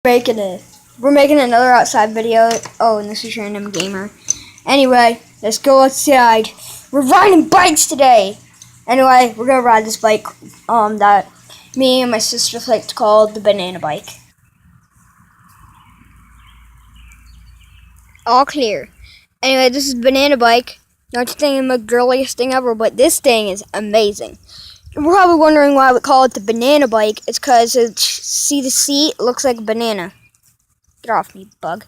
We're making another outside video. Oh, and this is Random Gamer. Anyway, let's go outside. We're riding bikes today. Anyway, we're gonna ride this bike that me and my sister like to call the banana bike. All clear. Anyway, this is banana bike. Not think I'm the girliest thing ever, but this thing is amazing. We're probably wondering why we call it the banana bike. It's because see the seat? It looks like a banana. Get off me, bug.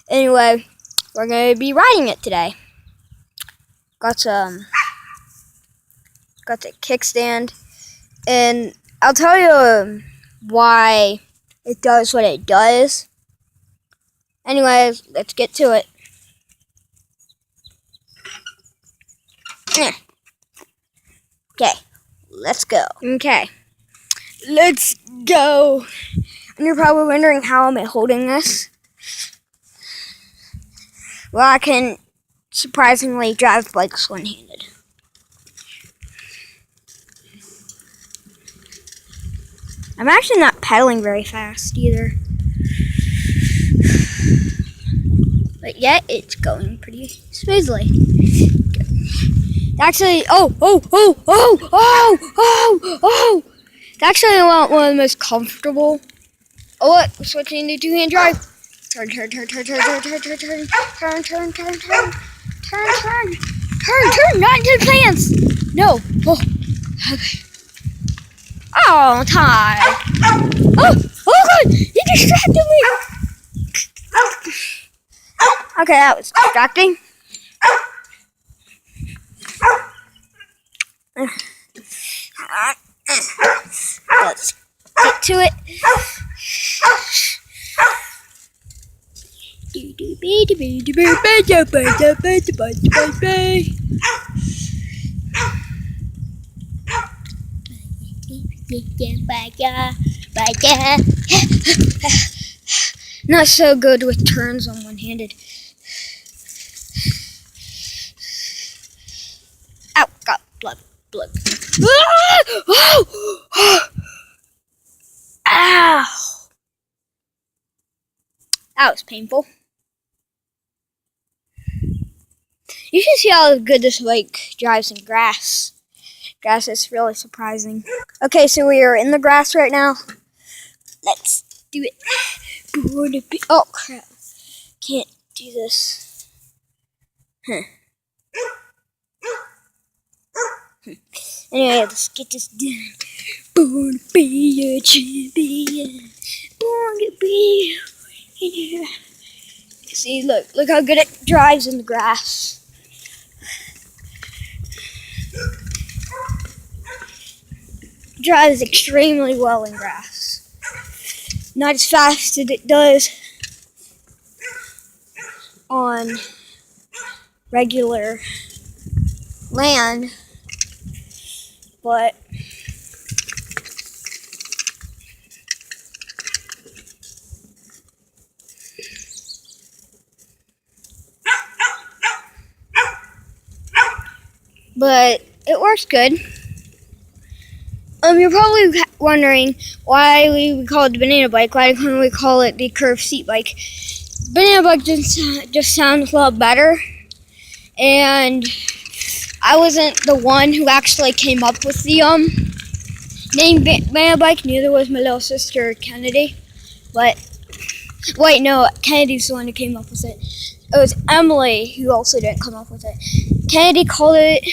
Anyway, we're going to be riding it today. Got the kickstand. And I'll tell you why it does what it does. Anyway, let's get to it. Okay. Let's go. Okay. Let's go. And you're probably wondering, how am I holding this? Well, I can surprisingly drive bikes one-handed. I'm actually not pedaling very fast either. But yet, it's going pretty smoothly. Actually, it's actually one of the most comfortable. Oh, look, we're switching to two-hand drive. Turn, not into the plants. No. Oh, okay. Oh, Ty. Oh, God, you distracted me. Okay, that was distracting. Let's get to it. Not so good with turns on one-handed. Ow, got blood. Ow! That was painful. You should see how good this bike drives in grass. Grass is really surprising. Okay, so we are in the grass right now. Let's do it. Oh, crap. Can't do this. Anyway, let's get this done. Born to be a champion. Born to be. Yeah. See, look how good it drives in the grass. Drives extremely well in grass. Not as fast as it does on regular land, but it works good. You're probably wondering why we call it the banana bike. Why couldn't we call it the curved seat bike? Banana bike just sounds a lot better. And I wasn't the one who actually came up with the name banana bike. Neither was my little sister Kennedy. But wait, no, Kennedy's the one who came up with it. It was Emily who also didn't come up with it. Kennedy called it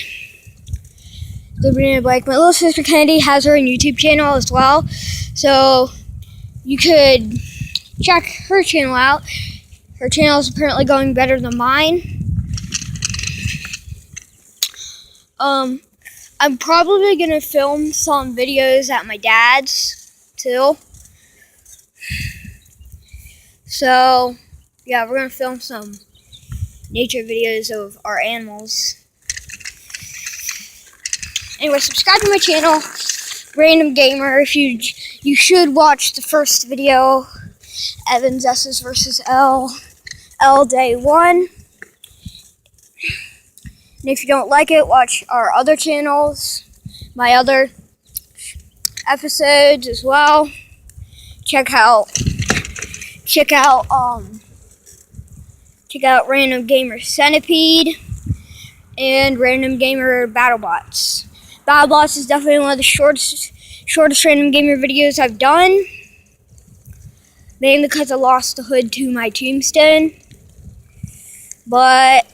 the banana bike. My little sister Kennedy has her own YouTube channel as well, so you could check her channel out. Her channel is apparently going better than mine. I'm probably gonna film some videos at my dad's too. So yeah, we're gonna film some nature videos of our animals. Anyway, subscribe to my channel, Random Gamer. If you should watch the first video, Evans S's versus L Day 1. And if you don't like it, watch our other channels, my other episodes as well. Check out check out Random Gamer Centipede and Random Gamer BattleBots. BattleBots is definitely one of the shortest Random Gamer videos I've done, mainly because I lost the hood to my tombstone. But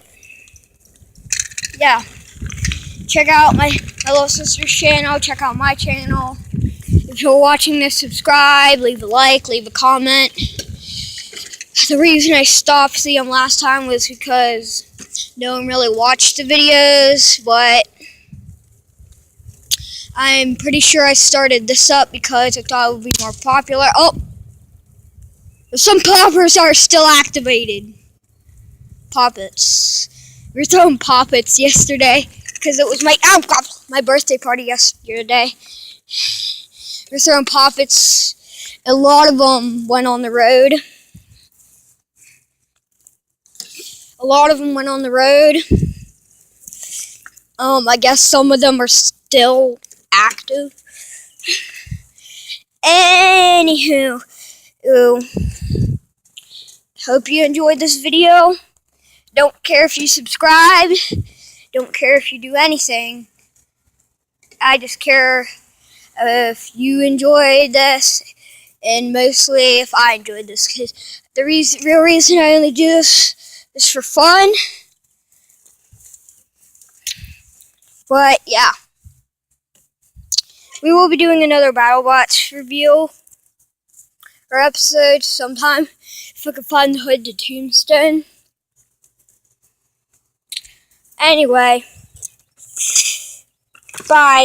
yeah, check out my little sister's channel, check out my channel. If you're watching this, subscribe, leave a like, leave a comment. The reason I stopped seeing last time was because no one really watched the videos, but I'm pretty sure I started this up because I thought it would be more popular. Oh! Some poppers are still activated. Poppets. We were throwing poppets yesterday because it was my birthday party yesterday. We were throwing poppets. A lot of them went on the road. I guess some of them are still active. Anywho, hope you enjoyed this video. Don't care if you subscribe. Don't care if you do anything. I just care if you enjoyed this, and mostly if I enjoyed this, because the real reason I only do this is for fun. But yeah, we will be doing another BattleBots review or episode sometime if I can find the hood to tombstone. Anyway, bye.